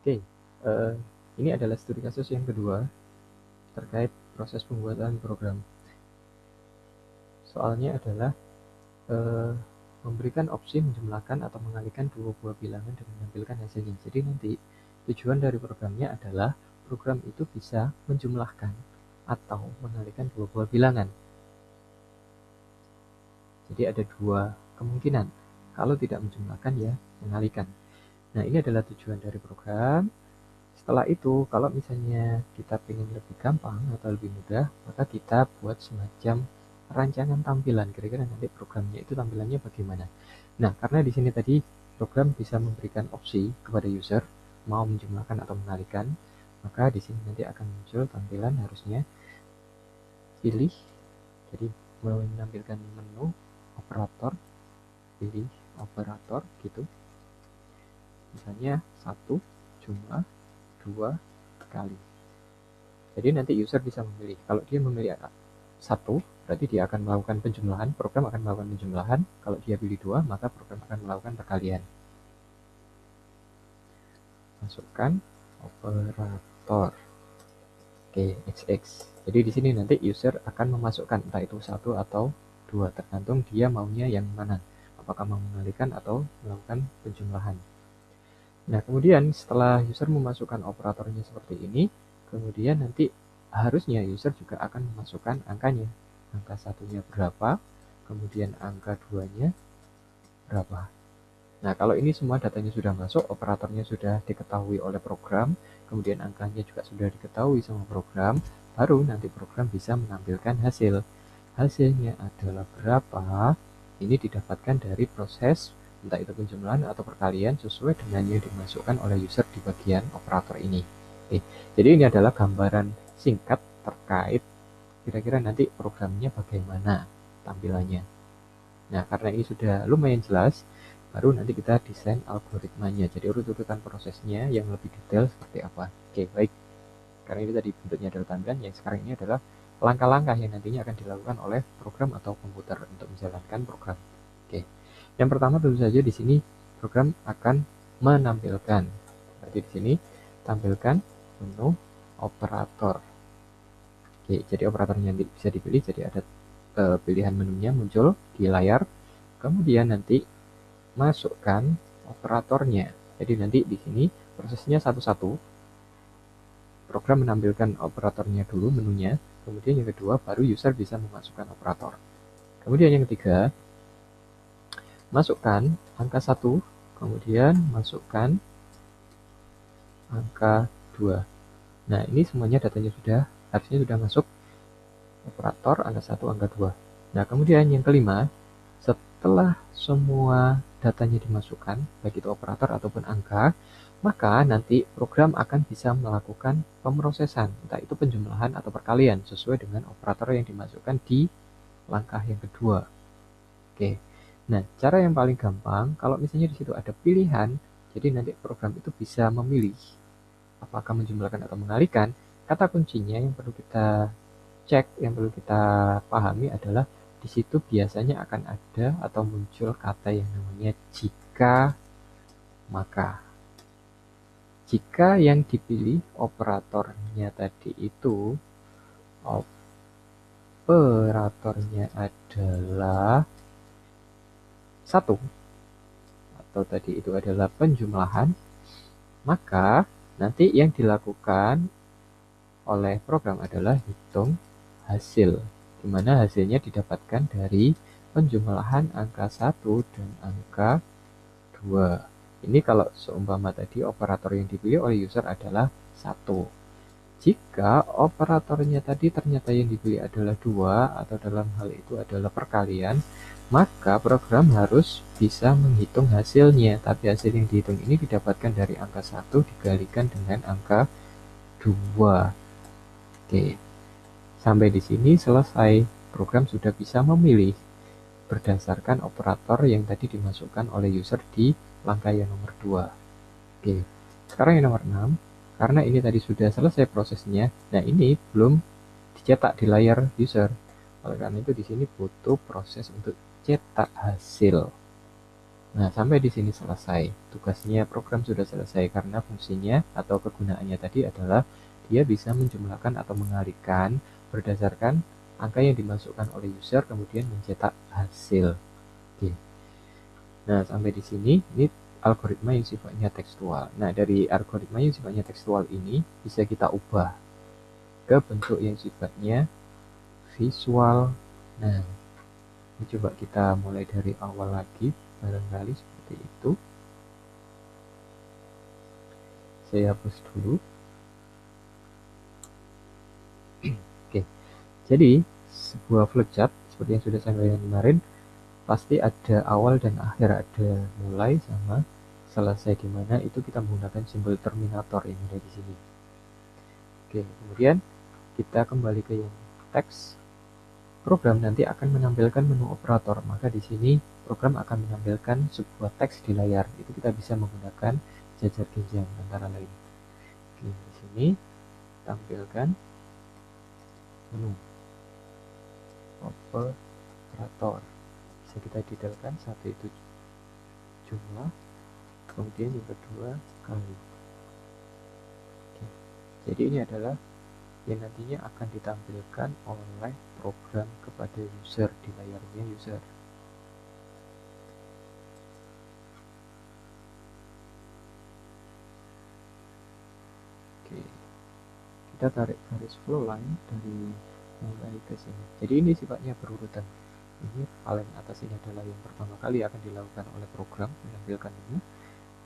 Oke, ini adalah studi kasus yang kedua terkait proses pembuatan program. Soalnya adalah memberikan opsi menjumlahkan atau mengalihkan dua buah bilangan dan menampilkan hasilnya. Jadi nanti tujuan dari programnya adalah program itu bisa menjumlahkan atau mengalihkan dua buah bilangan. Jadi ada dua kemungkinan. Kalau tidak menjumlahkan ya mengalihkan. Nah, ini adalah tujuan dari program. Setelah itu, kalau misalnya kita ingin lebih gampang atau lebih mudah, maka kita buat semacam rancangan tampilan. Kira-kira nanti programnya itu tampilannya bagaimana. Nah, karena di sini tadi program bisa memberikan opsi kepada user mau menjumlahkan atau mengalihkan, maka di sini nanti akan muncul tampilan harusnya pilih. Jadi menampilkan menu operator, pilih operator gitu. Misalnya 1 jumlah 2 kali. Jadi nanti user bisa memilih. Kalau dia memilih 1, berarti dia akan melakukan penjumlahan, program akan melakukan penjumlahan. Kalau dia pilih 2, maka program akan melakukan perkalian. Masukkan operator. Oke, XX. Jadi di sini nanti user akan memasukkan entah itu 1 atau 2, tergantung dia maunya yang mana. Apakah mau mengalihkan atau melakukan penjumlahan. Nah, kemudian setelah user memasukkan operatornya seperti ini, kemudian nanti harusnya user juga akan memasukkan angkanya. Angka satunya berapa, kemudian angka 2-nya berapa. Nah, kalau ini semua datanya sudah masuk, operatornya sudah diketahui oleh program, kemudian angkanya juga sudah diketahui sama program, baru nanti program bisa menampilkan hasil. Hasilnya adalah berapa, ini didapatkan dari proses entah itu penjumlahan atau perkalian sesuai dengan yang dimasukkan oleh user di bagian operator ini. Oke, jadi ini adalah gambaran singkat terkait kira-kira nanti programnya bagaimana tampilannya. Nah, karena ini sudah lumayan jelas, baru nanti kita desain algoritmanya. Jadi urut-urutan prosesnya yang lebih detail seperti apa. Oke, baik. Karena ini tadi bentuknya adalah tampilan, yang sekarang ini adalah langkah-langkah yang nantinya akan dilakukan oleh program atau komputer untuk menjalankan program. Oke. Yang pertama tentu saja di sini program akan menampilkan. Berarti di sini tampilkan menu operator. Oke, jadi operatornya bisa dipilih, jadi ada pilihan menunya muncul di layar. Kemudian nanti masukkan operatornya. Jadi nanti di sini prosesnya satu-satu. Program menampilkan operatornya dulu menunya, kemudian yang kedua baru user bisa memasukkan operator. Kemudian yang ketiga, masukkan angka 1, kemudian masukkan angka 2. Nah, ini semuanya datanya harusnya sudah masuk operator angka 1, angka 2. Nah, kemudian yang kelima, setelah semua datanya dimasukkan, baik itu operator ataupun angka, maka nanti program akan bisa melakukan pemrosesan, entah itu penjumlahan atau perkalian, sesuai dengan operator yang dimasukkan di langkah yang kedua. Oke, nah cara yang paling gampang, kalau misalnya di situ ada pilihan, jadi nanti program itu bisa memilih apakah menjumlahkan atau mengalihkan. Kata kuncinya yang perlu kita cek, yang perlu kita pahami adalah di situ biasanya akan ada atau muncul kata yang namanya jika, maka. Jika yang dipilih operatornya tadi itu operatornya adalah 1 atau tadi itu adalah penjumlahan, maka nanti yang dilakukan oleh program adalah hitung hasil, di mana hasilnya didapatkan dari penjumlahan angka 1 dan angka 2. Ini kalau seumpama tadi operator yang dipilih oleh user adalah 1. Jika operatornya tadi ternyata yang dipilih adalah 2 atau dalam hal itu adalah perkalian, maka program harus bisa menghitung hasilnya. Tapi hasil yang dihitung ini didapatkan dari angka 1 dikalikan dengan angka 2. Oke, sampai di sini selesai. Program sudah bisa memilih berdasarkan operator yang tadi dimasukkan oleh user di langkah yang nomor 2. Oke, sekarang yang nomor 6. Karena ini tadi sudah selesai prosesnya, nah ini belum dicetak di layar user. Oleh karena itu di sini butuh proses untuk cetak hasil. Nah, sampai di sini selesai. Tugasnya program sudah selesai karena fungsinya atau kegunaannya tadi adalah dia bisa menjumlahkan atau mengalihkan berdasarkan angka yang dimasukkan oleh user kemudian mencetak hasil. Oke. Nah, sampai di sini ini algoritma yang sifatnya tekstual. Nah, dari algoritma yang sifatnya tekstual ini bisa kita ubah ke bentuk yang sifatnya visual. Nah, ini coba kita mulai dari awal lagi, barangkali seperti itu. Saya hapus dulu. Oke, jadi sebuah flowchart seperti yang sudah saya sampaikan kemarin, pasti ada awal dan akhir, ada mulai sama selesai, di mana itu kita menggunakan simbol terminator yang ada di sini. Oke, kemudian kita kembali ke yang teks. Program nanti akan menampilkan menu operator, maka di sini program akan menampilkan sebuah teks di layar. Itu kita bisa menggunakan jajar genjang antara lain. Oke, di sini tampilkan menu operator. Bisa kita detailkan, satu itu jumlah, kemudian yang kedua kali. Oke. Jadi ini adalah yang nantinya akan ditampilkan oleh program kepada user di layarnya user. Oke, kita tarik garis flow line dari mulai ke sini. Jadi ini sifatnya berurutan. Ini paling atas ini adalah yang pertama kali akan dilakukan oleh program menampilkan ini.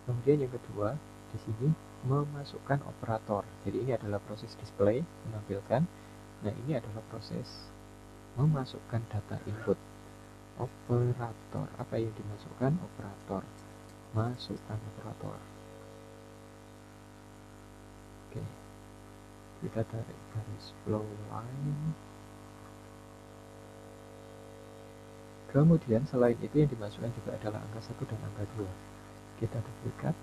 Kemudian yang kedua di sini memasukkan operator. Jadi ini adalah proses display menampilkan. Nah, ini adalah proses memasukkan data input. Operator, apa yang dimasukkan? Operator, masukkan operator. Oke, kita tarik garis flow line. Kemudian selain itu yang dimasukkan juga adalah angka 1 dan angka 2. Kita duplikat,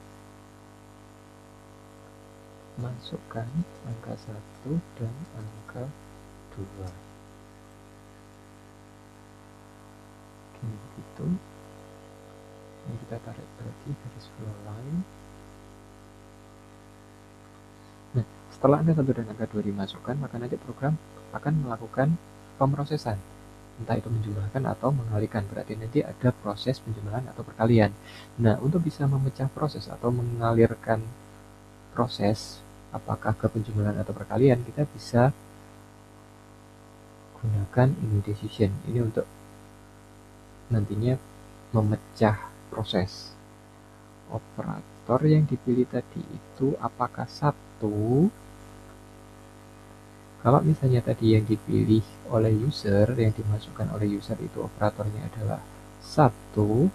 masukkan angka 1 dan angka 2. Oke, begitu. Ini kita tarik lagi garis flow line. Nah, setelah angka 1 dan angka 2 dimasukkan, maka nanti program akan melakukan pemrosesan, entah itu menjumlahkan atau mengalihkan. Berarti nanti ada proses penjumlahan atau perkalian. Nah, untuk bisa memecah proses atau mengalirkan proses, apakah ke penjumlahan atau perkalian, kita bisa gunakan ini decision. Ini untuk nantinya memecah proses. Operator yang dipilih tadi itu apakah 1? Kalau misalnya tadi yang dipilih oleh user, yang dimasukkan oleh user itu operatornya adalah 1,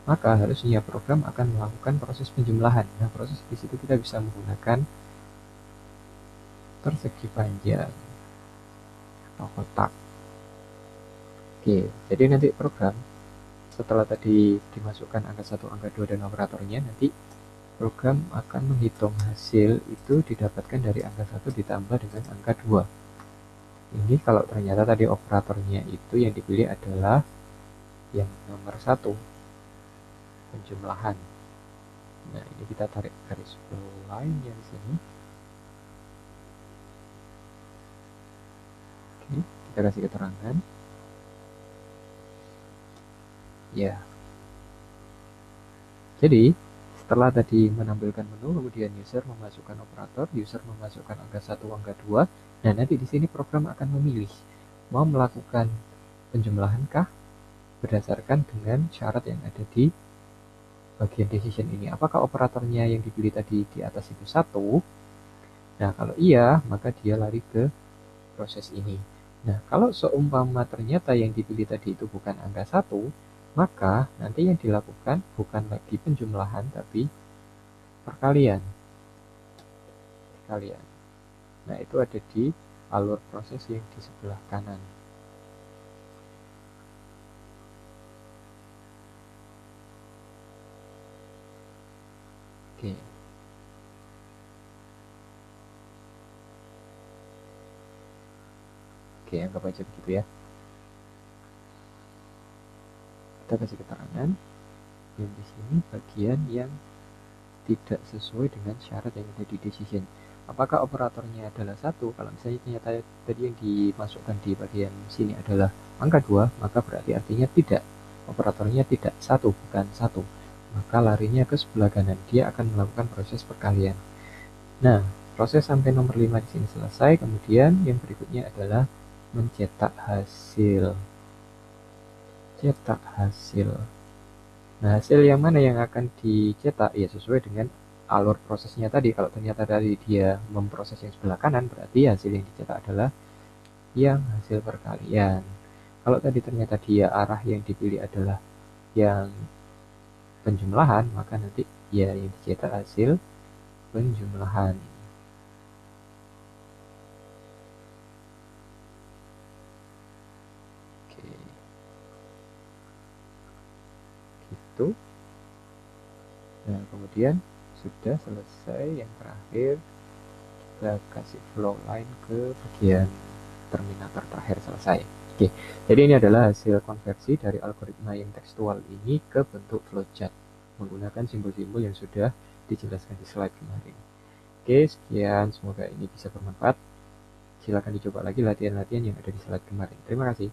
maka harusnya program akan melakukan proses penjumlahan. Nah, proses di situ kita bisa menggunakan persegi panjang atau kotak. Oke, jadi nanti program setelah tadi dimasukkan angka 1, angka 2 dan operatornya, nanti program akan menghitung hasil itu didapatkan dari angka 1 ditambah dengan angka 2. Ini kalau ternyata tadi operatornya itu yang dipilih adalah yang nomor 1, penjumlahan. Nah, ini kita tarik garis flow line yang sini. Oke, kita kasih keterangan. Ya. Jadi, setelah tadi menampilkan menu, kemudian user memasukkan operator, user memasukkan angka 1, angka 2. Nah, nanti di sini program akan memilih mau melakukan penjumlahankah berdasarkan dengan syarat yang ada di bagian decision ini. Apakah operatornya yang dipilih tadi di atas itu 1? Nah, kalau iya, maka dia lari ke proses ini. Nah, kalau seumpama ternyata yang dipilih tadi itu bukan angka 1, maka nanti yang dilakukan bukan lagi penjumlahan, tapi perkalian. Nah, itu ada di alur proses yang di sebelah kanan. Oke. Oke, anggap aja begitu ya. Kita kasih keterangan. Yang di sini bagian yang tidak sesuai dengan syarat yang ada di decision. Apakah operatornya adalah 1? Kalau misalnya ternyata tadi yang dimasukkan di bagian sini adalah angka 2, maka berarti artinya tidak. Operatornya tidak 1, bukan 1. Maka larinya ke sebelah kanan. Dia akan melakukan proses perkalian. Nah, proses sampai nomor 5 di sini selesai. Kemudian yang berikutnya adalah mencetak hasil. Cetak hasil. Nah, hasil yang mana yang akan dicetak? Ya, sesuai dengan alur prosesnya tadi. Kalau ternyata tadi dia memproses yang sebelah kanan, berarti hasil yang dicetak adalah yang hasil perkalian. Kalau tadi ternyata dia arah yang dipilih adalah yang penjumlahan, maka nanti ya yang dicetak hasil penjumlahan. Oke, gitu. Nah, kemudian sudah selesai yang terakhir, kita kasih flow line ke bagian terminator terakhir selesai. Oke, jadi ini adalah hasil konversi dari algoritma yang tekstual ini ke bentuk flowchart menggunakan simbol-simbol yang sudah dijelaskan di slide kemarin. Oke, sekian, semoga ini bisa bermanfaat. Silakan dicoba lagi latihan-latihan yang ada di slide kemarin. Terima kasih.